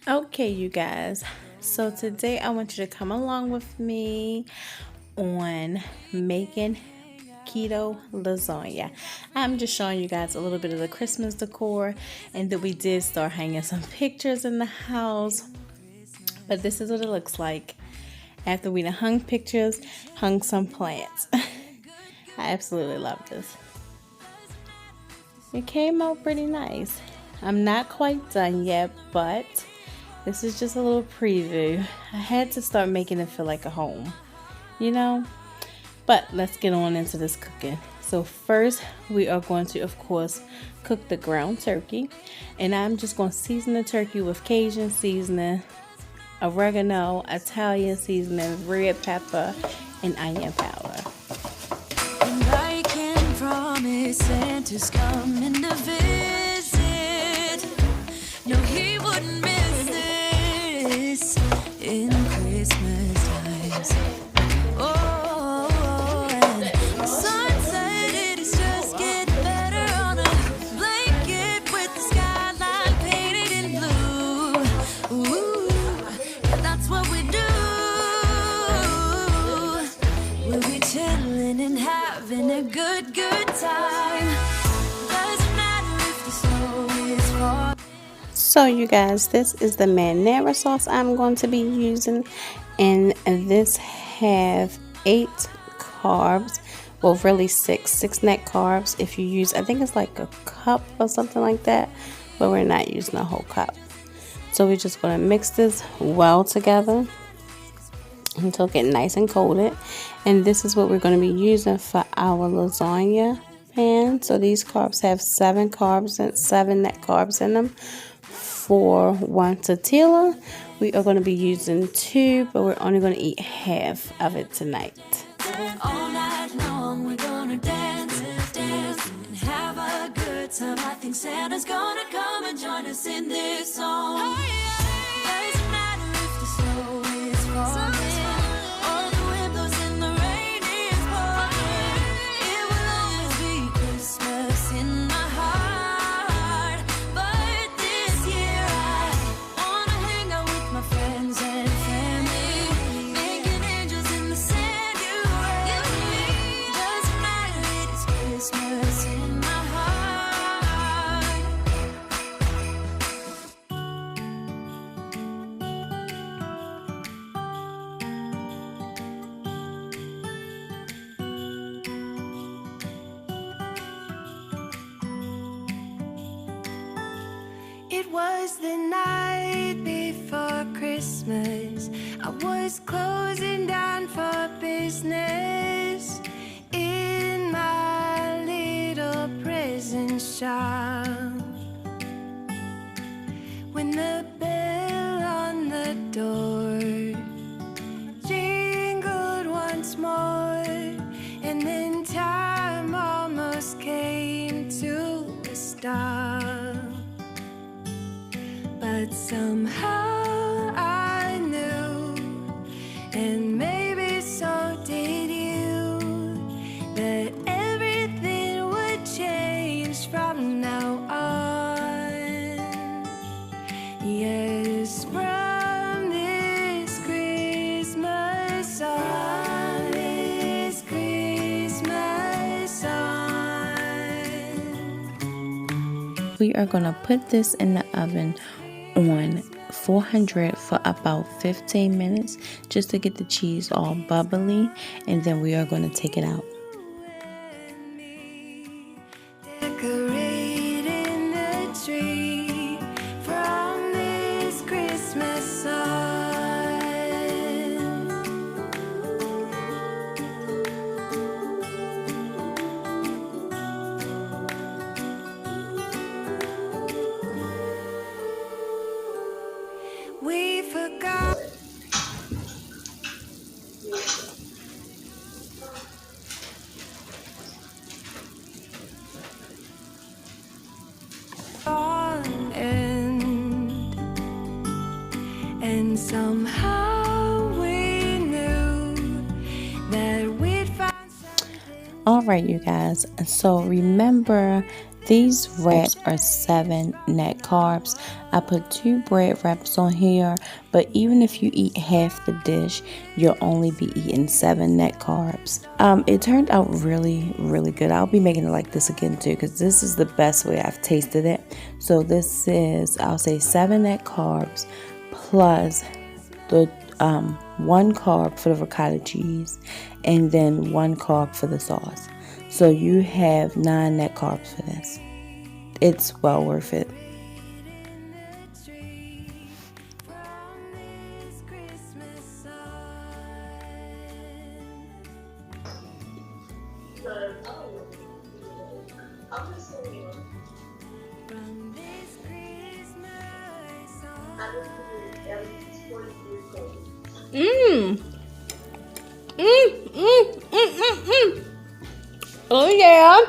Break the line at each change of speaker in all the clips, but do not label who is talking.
Okay, you guys. So today I want you to come along with me on making keto lasagna. I'm just showing you guys a little bit of the Christmas decor, and then we did start hanging some pictures in the house. But this is what it looks like after we done hung pictures, hung some plants. I absolutely love this. It came out pretty nice. I'm not quite done yet, but this is just a little preview. I had to start making it feel like a home, you know? But let's get on into this cooking. So first, we are going to, of course, cook the ground turkey. And I'm just going to season the turkey with Cajun seasoning, oregano, Italian seasoning, red pepper, and onion powder.
And I can promise Santa's coming to visit. No, he wouldn't miss this in Christmas times. Oh, and the sunset, it is just getting better on a blanket with the skyline painted in blue. Ooh, and that's what we do. We'll be chilling and having a good time. Doesn't matter if the snow is far.
So you guys, this is the marinara sauce I'm going to be using, and this have 8 carbs, well really six net carbs. If you use, I think it's like a cup or something like that, but we're not using a whole cup. So we're just going to mix this well together until it gets nice and coated. And this is what we're going to be using for our lasagna pan. So these carbs have 7 carbs and 7 net carbs in them. For 1 tortilla, we are going to be using 2, but we're only going to eat half of it tonight.
All night long we're gonna dance and have a good time. I think Santa's gonna come and join us in this song. Doesn't matter if the snow is falling or the wind blows and the rain is pouring. It will always be Christmas in my heart. But this year I wanna hang out with my friends and family, making angels in the sand. Doesn't matter, it is Christmas in my heart. It was the night before Christmas. I was closing down for business in my little present shop when the bell on the door jingled once more, and then time almost came to a stop. But somehow I knew, and maybe so did you, that everything would change from now on. Yes, from this Christmas on, this Christmas on.
We are going to put this in the oven on 400 for about 15 minutes just to get the cheese all bubbly, and then we are going to take it out.
Decorating the tree from this Christmas sun. We forgot. And somehow we knew that we'd find something.
All right, you guys. So remember These wraps are 7 net carbs. I put 2 bread wraps on here, but even if you eat half the dish, you'll only be eating 7 net carbs. It turned out really, really good. I'll be making it like this again too, because this is the best way I've tasted it. So this is, I'll say 7 net carbs plus the 1 carb for the ricotta cheese and then 1 carb for the sauce. So you have 9 net carbs for this. It's well worth it. Oh yeah.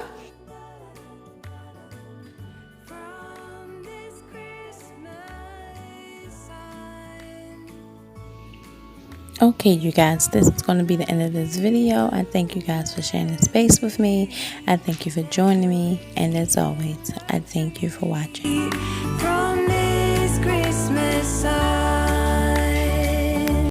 Okay, you guys, this is going to be the end of this video. I thank you guys for sharing space with me. I thank you for joining me. And as always, I thank you for watching.
From this Christmas